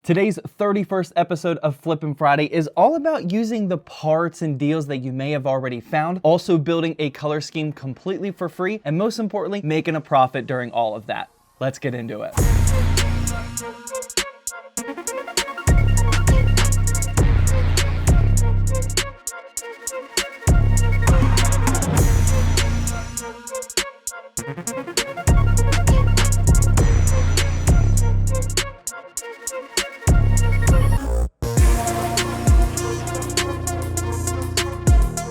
Today's 31st episode of Flippin' Friday is all about using the parts and deals that you may have already found, also building a color scheme completely for free, and most importantly, making a profit during all of that. Let's get into it.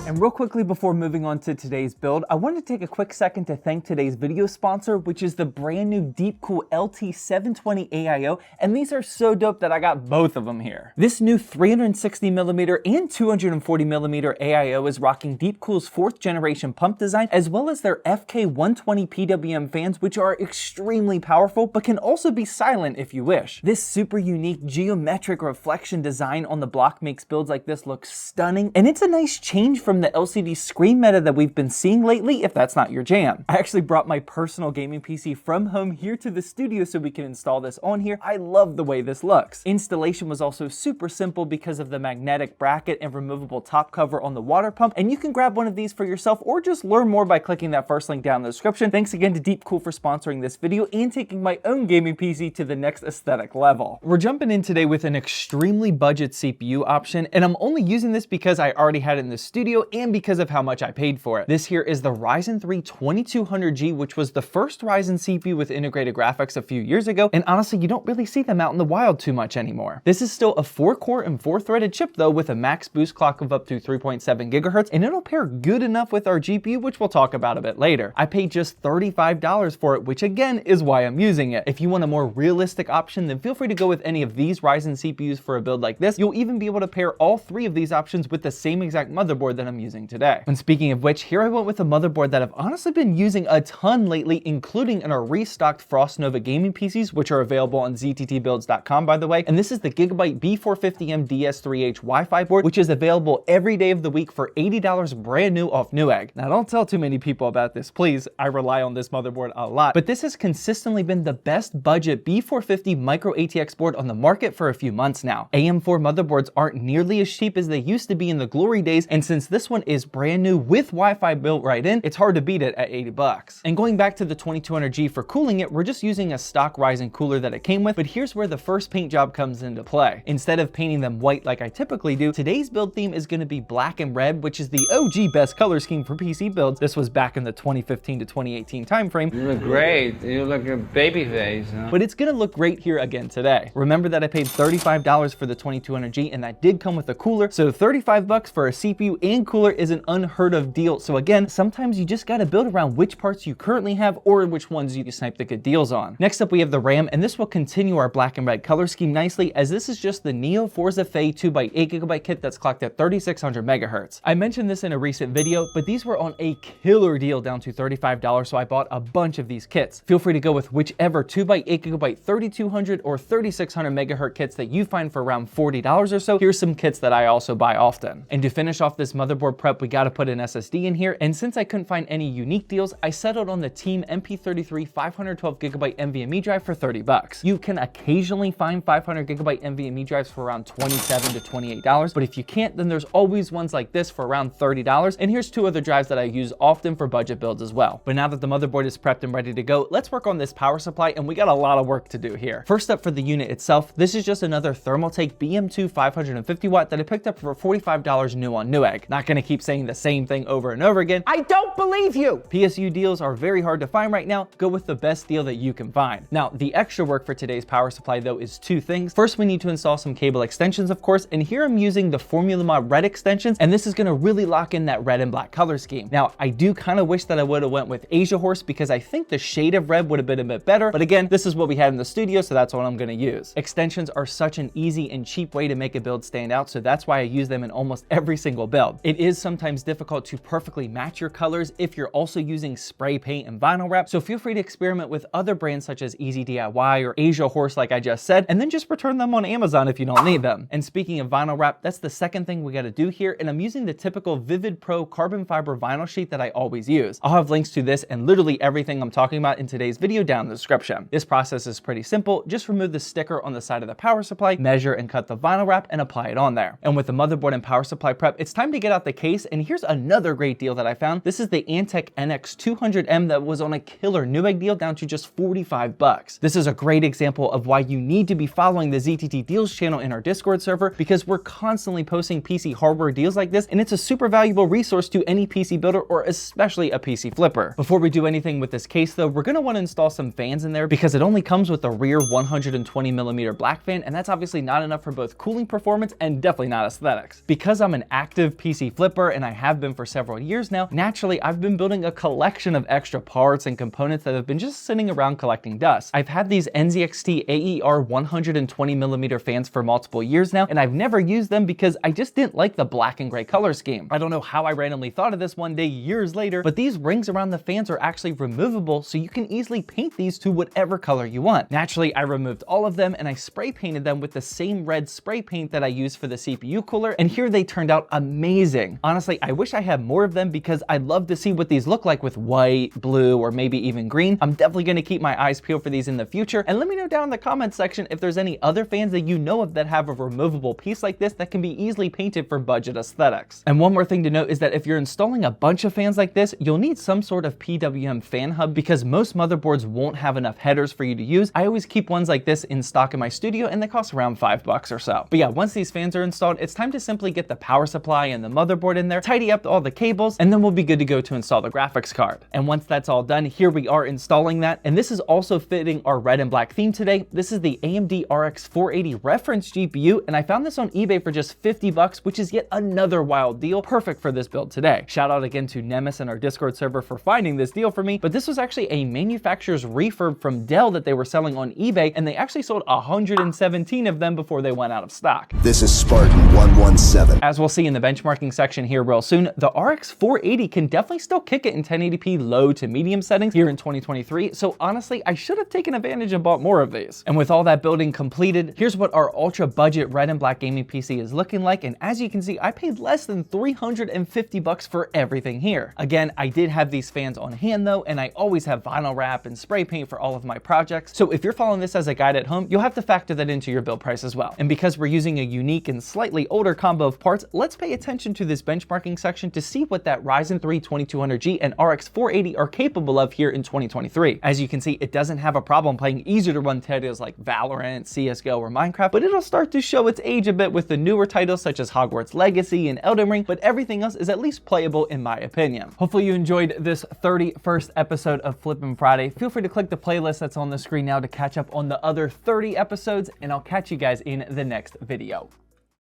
And real quickly before moving on to today's build, I wanted to take a quick second to thank today's video sponsor, which is the brand new Deepcool LT720 AIO, and these are so dope that I got both of them here. This new 360mm and 240mm AIO is rocking Deepcool's 4th generation pump design, as well as their FK120 PWM fans, which are extremely powerful, but can also be silent if you wish. This super unique geometric reflection design on the block makes builds like this look stunning, and it's a nice change from the LCD screen meta that we've been seeing lately if that's not your jam. I actually brought my personal gaming PC from home here to the studio so we can install this on here. I love the way this looks. Installation was also super simple because of the magnetic bracket and removable top cover on the water pump, and you can grab one of these for yourself or just learn more by clicking that first link down in the description. Thanks again to Deepcool for sponsoring this video and taking my own gaming PC to the next aesthetic level. We're jumping in today with an extremely budget CPU option, and I'm only using this because I already had it in the studio and because of how much I paid for it. This here is the Ryzen 3 2200G, which was the first Ryzen CPU with integrated graphics a few years ago, and honestly, you don't really see them out in the wild too much anymore. This is still a 4-core and 4-threaded chip though, with a max boost clock of up to 3.7 GHz, and it'll pair good enough with our GPU, which we'll talk about a bit later. I paid just $35 for it, which again is why I'm using it. If you want a more realistic option, then feel free to go with any of these Ryzen CPUs for a build like this. You'll even be able to pair all 3 of these options with the same exact motherboard that I'm using today. And speaking of which, here I went with a motherboard that I've honestly been using a ton lately, including in our restocked Frost Nova gaming PCs, which are available on zttbuilds.com by the way. And this is the Gigabyte B450M DS3H Wi-Fi board, which is available every day of the week for $80 brand new off Newegg. Now don't tell too many people about this, please. I rely on this motherboard a lot, but this has consistently been the best budget B450 micro ATX board on the market for a few months now. AM4 motherboards aren't nearly as cheap as they used to be in the glory days, and since this one is brand new with Wi-Fi built right in, it's hard to beat it at 80 bucks. And going back to the 2200G for cooling it, we're just using a stock Ryzen cooler that it came with, but here's where the first paint job comes into play. Instead of painting them white like I typically do, today's build theme is going to be black and red, which is the OG best color scheme for PC builds. This was back in the 2015 to 2018 timeframe. You look great. You look like a baby face. Huh? But it's gonna look great here again today. Remember that I paid $35 for the 2200G, and that did come with a cooler, so 35 bucks for a CPU and cooler is an unheard of deal. So again, sometimes you just gotta build around which parts you currently have or which ones you can snipe the good deals on. Next up we have the RAM, and this will continue our black and red color scheme nicely, as this is just the Neo Forza Faye 2x8GB kit that's clocked at 3600 megahertz. I mentioned this in a recent video, but these were on a killer deal down to $35, so I bought a bunch of these kits. Feel free to go with whichever 2x8GB 3200 or 3600 megahertz kits that you find for around $40 or so. Here's some kits that I also buy often. And to finish off this motherboard prep, we gotta put an SSD in here, and since I couldn't find any unique deals, I settled on the Team MP33 512GB NVMe drive for 30 bucks. You can occasionally find 500GB NVMe drives for around $27 to $28, but if you can't, then there's always ones like this for around $30, and here's 2 other drives that I use often for budget builds as well. But now that the motherboard is prepped and ready to go, let's work on this power supply, and we got a lot of work to do here. First up, for the unit itself, this is just another Thermaltake BM2 550 watt that I picked up for $45 new on Newegg. Not gonna keep saying the same thing over and over again. I don't believe you! PSU deals are very hard to find right now. Go with the best deal that you can find. Now, the extra work for today's power supply though is 2 things. First, we need to install some cable extensions, of course, and here I'm using the Formula Mod red extensions, and this is gonna really lock in that red and black color scheme. Now, I do kind of wish that I would have went with Asia Horse because I think the shade of red would have been a bit better, but again, this is what we had in the studio, so that's what I'm gonna use. Extensions are such an easy and cheap way to make a build stand out, so that's why I use them in almost every single build. It is sometimes difficult to perfectly match your colors if you're also using spray paint and vinyl wrap, so feel free to experiment with other brands such as Easy DIY or Asia Horse like I just said, and then just return them on Amazon if you don't need them. And speaking of vinyl wrap, that's the second thing we gotta do here, and I'm using the typical Vivid Pro carbon fiber vinyl sheet that I always use. I'll have links to this and literally everything I'm talking about in today's video down in the description. This process is pretty simple. Just remove the sticker on the side of the power supply, measure and cut the vinyl wrap, and apply it on there. And with the motherboard and power supply prep, it's time to get out the case, and here's another great deal that I found. This is the Antec NX200M that was on a killer Newegg deal down to just 45 bucks. This is a great example of why you need to be following the ZTT Deals channel in our Discord server, because we're constantly posting PC hardware deals like this, and it's a super valuable resource to any PC builder or especially a PC flipper. Before we do anything with this case though, we're gonna want to install some fans in there because it only comes with a rear 120mm black fan, and that's obviously not enough for both cooling performance and definitely not aesthetics. Because I'm an active PC flipper and I have been for several years now, naturally I've been building a collection of extra parts and components that have been just sitting around collecting dust. I've had these NZXT AER 120mm fans for multiple years now, and I've never used them because I just didn't like the black and gray color scheme. I don't know how I randomly thought of this one day years later, but these rings around the fans are actually removable, so you can easily paint these to whatever color you want. Naturally, I removed all of them and I spray painted them with the same red spray paint that I used for the CPU cooler, and here they turned out amazing. Honestly, I wish I had more of them because I'd love to see what these look like with white, blue, or maybe even green. I'm definitely gonna keep my eyes peeled for these in the future, and let me know down in the comments section if there's any other fans that you know of that have a removable piece like this that can be easily painted for budget aesthetics. And one more thing to note is that if you're installing a bunch of fans like this, you'll need some sort of PWM fan hub because most motherboards won't have enough headers for you to use. I always keep ones like this in stock in my studio, and they cost around $5 or so. But yeah, once these fans are installed, it's time to simply get the power supply and the motherboard in there, tidy up all the cables, and then we'll be good to go to install the graphics card. And once that's all done, here we are installing that, and this is also fitting our red and black theme today. This is the AMD RX 480 reference GPU, and I found this on eBay for just 50 bucks, which is yet another wild deal, perfect for this build today. Shout out again to Nemes and our Discord server for finding this deal for me, but this was actually a manufacturer's refurb from Dell that they were selling on eBay, and they actually sold 117 of them before they went out of stock. This is Spartan 117. As we'll see in the benchmarking section here real soon, the RX 480 can definitely still kick it in 1080p low to medium settings here in 2023, so honestly, I should have taken advantage and bought more of these. And with all that building completed, here's what our ultra budget red and black gaming PC is looking like, and as you can see, I paid less than 350 bucks for everything here. Again, I did have these fans on hand though, and I always have vinyl wrap and spray paint for all of my projects, so if you're following this as a guide at home, you'll have to factor that into your build price as well. And because we're using a unique and slightly older combo of parts, let's pay attention to this benchmarking section to see what that Ryzen 3 2200G and RX 480 are capable of here in 2023. As you can see, it doesn't have a problem playing easier to run titles like Valorant, CSGO, or Minecraft, but it'll start to show its age a bit with the newer titles such as Hogwarts Legacy and Elden Ring, but everything else is at least playable in my opinion. Hopefully you enjoyed this 31st episode of Flippin' Friday. Feel free to click the playlist that's on the screen now to catch up on the other 30 episodes, and I'll catch you guys in the next video.